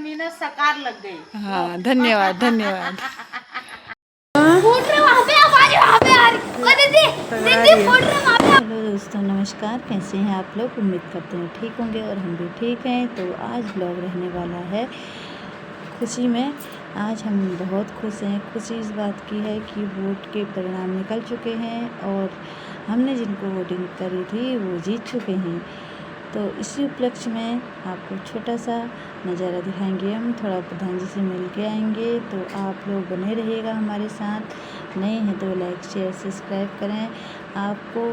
मीनत साकार लग गई। हाँ धन्यवाद धन्यवाद। हेलो दोस्तों नमस्कार, कैसे हैं आप लोग? उम्मीद करते हैं ठीक होंगे और हम भी ठीक हैं। तो आज ब्लॉग रहने वाला है खुशी में। आज हम बहुत खुश हैं। खुशी इस बात की है कि वोट के परिणाम निकल चुके हैं और हमने जिनको वोटिंग करी थी वो जीत चुके हैं। तो इसी उपलक्ष्य में आपको छोटा सा नज़ारा दिखाएंगे। हम थोड़ा प्रधान जी से मिल के आएंगे, तो आप लोग बने रहिएगा हमारे साथ। नए हैं तो लाइक शेयर सब्सक्राइब करें। आपको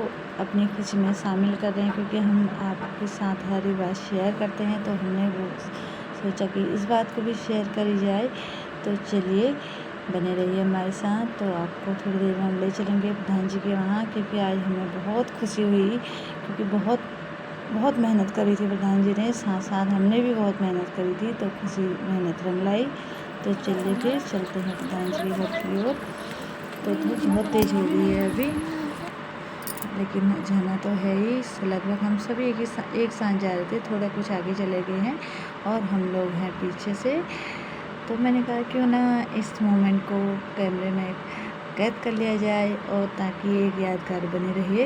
अपनी खुशी में शामिल कर रहे हैं क्योंकि हम आपके साथ हर बात शेयर करते हैं, तो हमने वो सोचा कि इस बात को भी शेयर करी जाए। तो चलिए बने रहिए हमारे साथ। तो आपको थोड़ी देर में हम ले चलेंगे प्रधान जी के वहाँ, क्योंकि आज हमें बहुत खुशी हुई, क्योंकि बहुत मेहनत करी थी प्रधान जी ने, साथ साथ हमने भी बहुत मेहनत करी थी। तो खुशी मेहनत रंग लाई। तो चलिए फिर चलते हैं प्रधान जी के घर की ओर। तो धूप बहुत तेज़ हो गई है अभी, लेकिन जाना तो है ही। लगभग हम सभी एक साथ जा रहे थे, थोड़ा कुछ आगे चले गए हैं और हम लोग हैं पीछे से। तो मैंने कहा क्यों ना इस मोमेंट को कैमरे में कैद कर लिया जाए, और ताकि एक यादगार बनी रहे।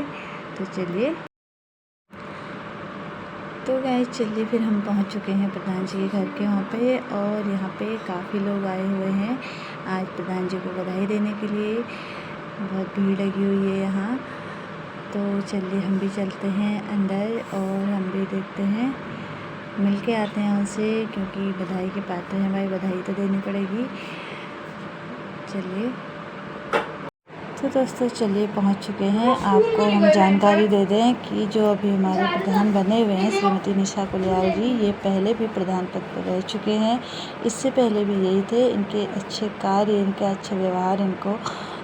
तो चलिए तो गाइस चलिए फिर हम पहुंच चुके हैं प्रधान जी के घर के वहाँ पे, और यहाँ पे काफ़ी लोग आए हुए हैं आज प्रधान जी को बधाई देने के लिए। बहुत भीड़ लगी हुई है यहाँ। तो चलिए हम भी चलते हैं अंदर और हम भी देखते हैं, मिल के आते हैं उनसे, क्योंकि बधाई के पात्र हैं भाई, बधाई तो देनी पड़ेगी। चलिए तो दोस्तों चलिए पहुंच चुके हैं। आपको हम जानकारी दे दें कि जो अभी हमारे प्रधान बने हुए हैं श्रीमती निशा कुलियार जी, ये पहले भी प्रधान पद पर रह चुके हैं। इससे पहले भी यही थे। इनके अच्छे कार्य, इनका अच्छा व्यवहार इनको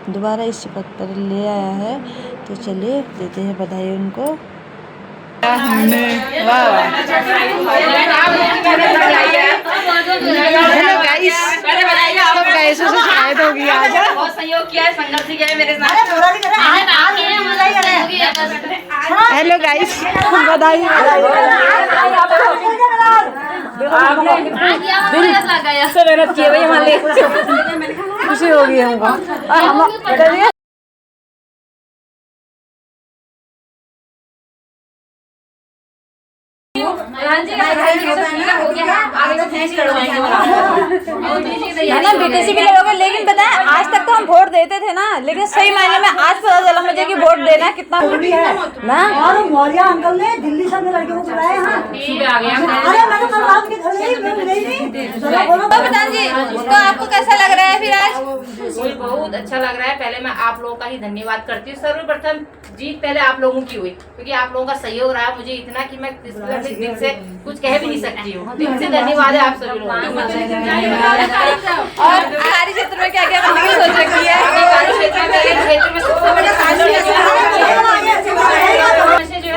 दोबारा इस पद पर ले आया है। तो चलिए देते हैं बधाई उनको। हमने गाइस से शायद होगी आज बहुत सहयोग किया है, संघर्ष किया है मेरे साथ। हेलो गाइस, बधाई। से मेहनत किए भाई, हमारे खुशी होगी हमको। है ना, बीटीसी भी लोगे। लेकिन पता है आज तक तो हम वोट देते थे ना, लेकिन सही मायने में आज पता चला मुझे कि वोट देना कितना जरूरी है ना। और मौर्य अंकल ने दिल्ली से अपने लड़के को बुलाया। अरे मैं तो कल रात के घर गई, मैं मिली नहीं। तो प्रधान जी, तो आपको कैसा लग रहा है फिर आज? मुझे बहुत अच्छा लग रहा है। पहले मैं आप लोगों का ही धन्यवाद करती हूँ। सर्वप्रथम जीत पहले आप लोगों की हुई, क्योंकि आप लोगों का सहयोग रहा मुझे इतना कि मैं दिल से कुछ कह भी नहीं सकती हूँ। दिल से धन्यवाद है आप सभी लोगों का। और हमारे क्षेत्र में क्या क्या करने की सोच रखी है? क्षेत्र में सबसे बड़ी समस्या जो है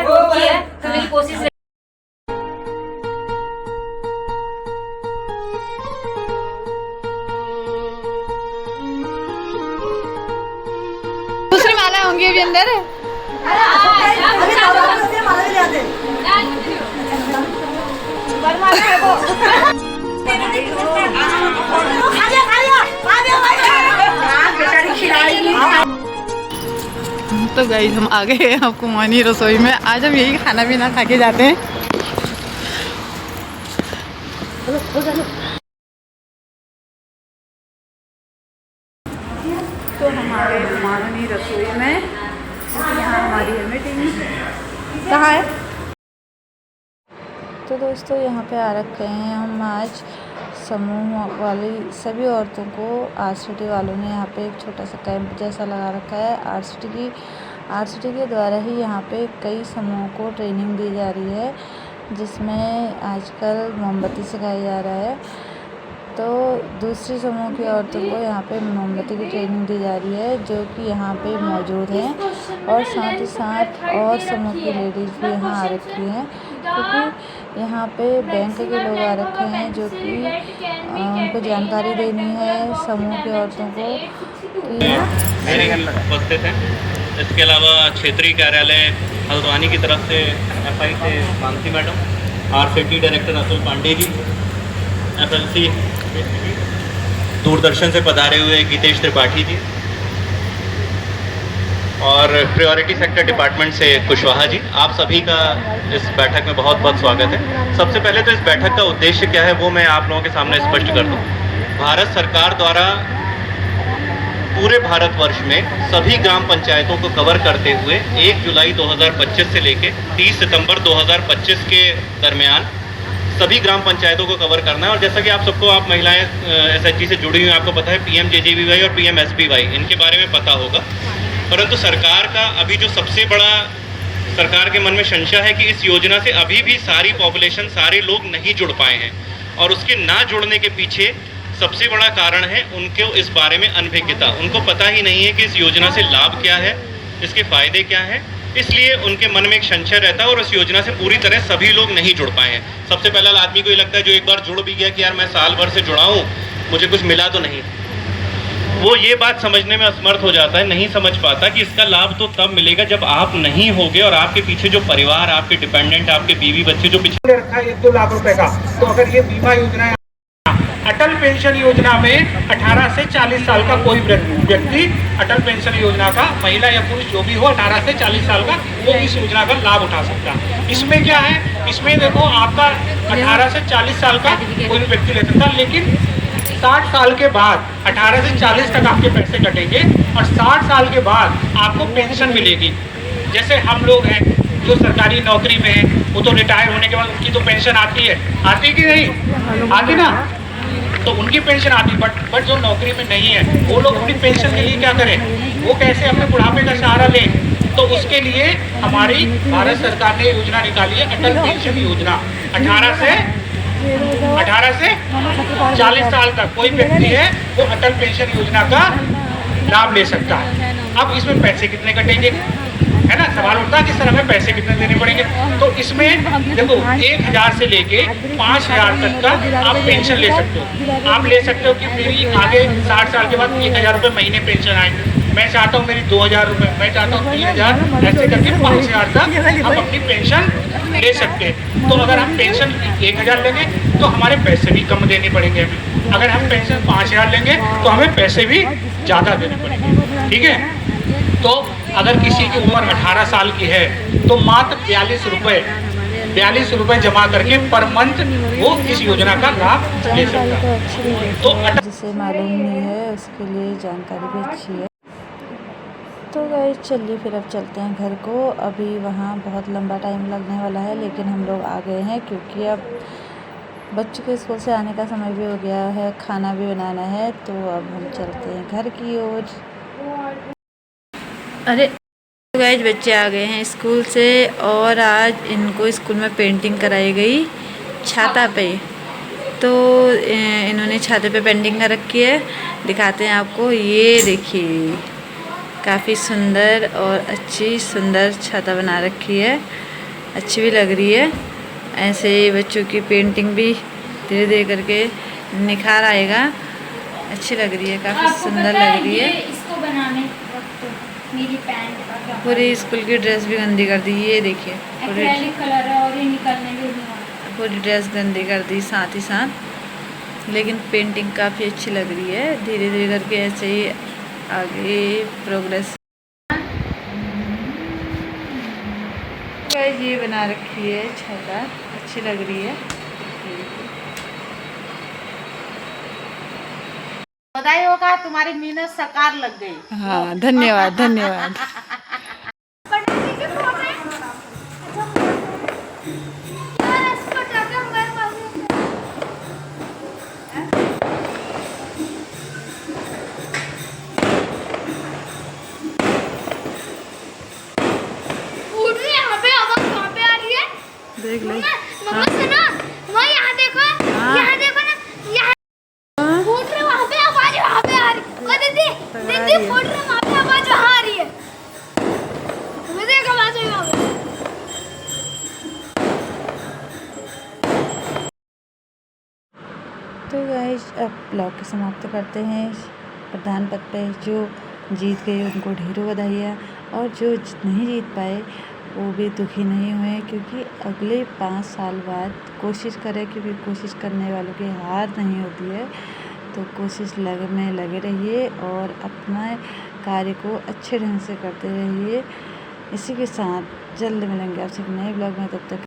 दूर की है, तो मेरी कोशिश है। दूसरी माला होंगी अभी अंदर। तो गाइस हम आ गए हैं आपको मानी रसोई में। आज हम यही खाना पीना खा के जाते हैं। तो हमारे माननी रसोई में यहाँ हमारी मीटिंग कहाँ है। तो दोस्तों यहाँ पे आ रखे हैं हम आज समूह वाली सभी औरतों को। आरसीटी वालों ने यहाँ पे एक छोटा सा कैंप जैसा लगा रखा है। आरसीटी के द्वारा ही यहाँ पे कई समूहों को ट्रेनिंग दी जा रही है, जिसमें आजकल मोमबत्ती सिखाया जा रहा है। तो दूसरी समूह की औरतों को यहाँ पे मोमबत्ती की ट्रेनिंग दी जा रही है, जो कि यहाँ पे मौजूद हैं। और साथ ही साथ और समूह की लेडीज़ भी यहाँ आ रखी हैं, क्योंकि यहाँ पे बैंक के लोग आ रखे हैं, जो कि उनको जानकारी देनी है समूह की औरतों को कि उपस्थित हैं। इसके अलावा क्षेत्रीय कार्यालय हल्द्वानी की तरफ से एफआई से Mansi madam, RCT director Atul Pandey ji, excellency Doordarshan से पधारे हुए गीतेश त्रिपाठी जी और प्रायोरिटी सेक्टर डिपार्टमेंट से कुशवाहा जी, आप सभी का इस बैठक में बहुत बहुत स्वागत है। सबसे पहले तो इस बैठक का उद्देश्य क्या है वो मैं आप लोगों के सामने स्पष्ट कर दूं। भारत सरकार द्वारा पूरे भारतवर्ष में सभी ग्राम पंचायतों को कवर करते हुए 1 जुलाई 2025 से लेके 30 सितंबर 2025 के दरमियान सभी ग्राम पंचायतों को कवर करना है। और जैसा कि आप सबको, आप महिलाएं एसएचजी से जुड़ी हुई हैं, आपको पता है PMJJBY और PMSBY इनके बारे में पता होगा। परंतु सरकार का अभी जो सबसे बड़ा सरकार के मन में संशय है कि इस योजना से अभी भी सारी पॉपुलेशन, सारे लोग नहीं जुड़ पाए हैं। और उसके ना जुड़ने के पीछे सबसे बड़ा कारण है उनको इस बारे में अनभिज्ञता। उनको पता ही नहीं है कि इस योजना से लाभ क्या है, इसके फायदे क्या हैं, इसलिए उनके मन में एक संशय रहता है और उस योजना से पूरी तरह सभी लोग नहीं जुड़ पाए हैं। सबसे पहला आदमी को ये लगता है जो एक बार जुड़ भी गया कि यार मैं साल भर से जुड़ा हूँ, मुझे कुछ मिला तो नहीं, वो ये बात समझने में असमर्थ हो जाता है, नहीं समझ पाता कि इसका लाभ तो तब मिलेगा जब आप नहीं होगे और आपके पीछे जो परिवार, आपके डिपेंडेंट, आपके बीवी बच्चे जो पीछे रखा है 1-2 लाख रुपए का। तो अगर ये बीमा योजना है, अटल पेंशन योजना में 18 से 40 साल का कोई व्यक्ति अटल पेंशन योजना का, महिला या पुरुष जो भी हो, 18 से 40 साल का, वो इस योजना का लाभ उठा सकता है। इसमें क्या है, इसमें देखो आपका 18 से 40 साल का कोई भी व्यक्ति ले सकता है, लेकिन 60 साल के बाद 18 से 40 तक आपके पैसे कटेंगे और 60 साल के बाद आपको पेंशन मिलेगी। जैसे हम लोग हैं जो सरकारी नौकरी में हैं, वो तो रिटायर होने के बाद उनकी तो पेंशन आती है, आती कि नहीं आती ना, तो उनकी पेंशन आती, बट जो नौकरी में नहीं है वो लोग अपनी पेंशन के लिए क्या करें, वो कैसे अपने बुढ़ापे का सहारा लें। तो उसके लिए हमारी भारत सरकार ने योजना निकाली है, अटल पेंशन योजना। 18 से 40 साल तक कोई व्यक्ति है वो अटल पेंशन योजना का लाभ ले सकता है। अब इसमें पैसे कितने कटेंगे, है ना, सवाल उठता है कि सर हमें पैसे कितने देने पड़ेंगे। तो इसमें देखो 1000 से लेके 5000 तक का आप पेंशन ले सकते हो। आप ले सकते हो कि मेरी आगे 60 साल के बाद 1000 रुपये महीने पेंशन आए, मैं चाहता हूँ मेरी 2000 रुपये, मैं चाहता हूँ 3000, ऐसे करके 5000 तक हम अपनी पेंशन ले सकते हैं। तो अगर हम पेंशन 1000 लेंगे तो हमारे पैसे भी कम देने पड़ेंगे हमें, अगर हम पेंशन 5000 लेंगे तो हमें पैसे भी ज़्यादा देने पड़ेंगे, ठीक है। तो अगर किसी की उम्र 18 साल की है तो मात्र 42 रुपये जमा करके पर मंथ वो इस योजना का लाभ ले सकता है। तो जिसे मालूम नहीं है उसके लिए जानकारी भी अच्छी है। तो गाइस चलिए फिर अब चलते हैं घर को। अभी वहाँ बहुत लंबा टाइम लगने वाला है, लेकिन हम लोग आ गए हैं क्योंकि अब बच्चों के स्कूल से आने का समय भी हो गया है, खाना भी बनाना है। तो अब हम चलते हैं घर की ओर। अरे तो गाइस बच्चे आ गए हैं स्कूल से और आज इनको स्कूल में पेंटिंग कराई गई छाता पे। तो इन्होंने छाते पे पेंटिंग कर रखी है, दिखाते हैं आपको। ये देखिए काफ़ी सुंदर और अच्छी सुंदर छाता बना रखी है, अच्छी भी लग रही है। ऐसे बच्चों की पेंटिंग भी धीरे धीरे करके निखार आएगा, अच्छी लग रही है, काफ़ी सुंदर लग रही है। इसको बनाने वक्त मेरी पैंट का पूरी स्कूल की ड्रेस भी गंदी कर दी, ये देखिए एक्रेलिक कलर है और ये निकलने भी नहीं आ रहा। पूरी ड्रेस गंदी कर दी साथ ही साथ, लेकिन पेंटिंग काफ़ी अच्छी लग रही है। धीरे धीरे करके ऐसे ही आगे प्रोग्रेस। गाइस ये बना रखी है छाता, अच्छी लग रही है। बधाई होगा, तुम्हारी मेहनत साकार लग गई। हाँ धन्यवाद धन्यवाद। देख लो मम्मा सुनो, वो यहाँ देखो, यहाँ देखो ना, यहाँ फूट रहे, वहाँ पे आवाज वहाँ पे आ रही। ओ दीदी दीदी फूट रहे, वहाँ पे आवाज वहाँ आ रही है। तुम्हें देख आवाज आई वहाँ पे। तो गाइस अब ब्लॉग की समाप्त करते हैं। प्रधान पद पे जो जीत गए उनको ढेरों बधाइयाँ, और जो नहीं जीत पाए वो भी दुखी नहीं हुए, क्योंकि अगले 5 साल बाद कोशिश करें, क्योंकि कोशिश करने वालों की हार नहीं होती है। तो कोशिश में लगे रहिए और अपना कार्य को अच्छे ढंग से करते रहिए। इसी के साथ जल्द मिलेंगे आपसे एक नए ब्लॉग में, तब तक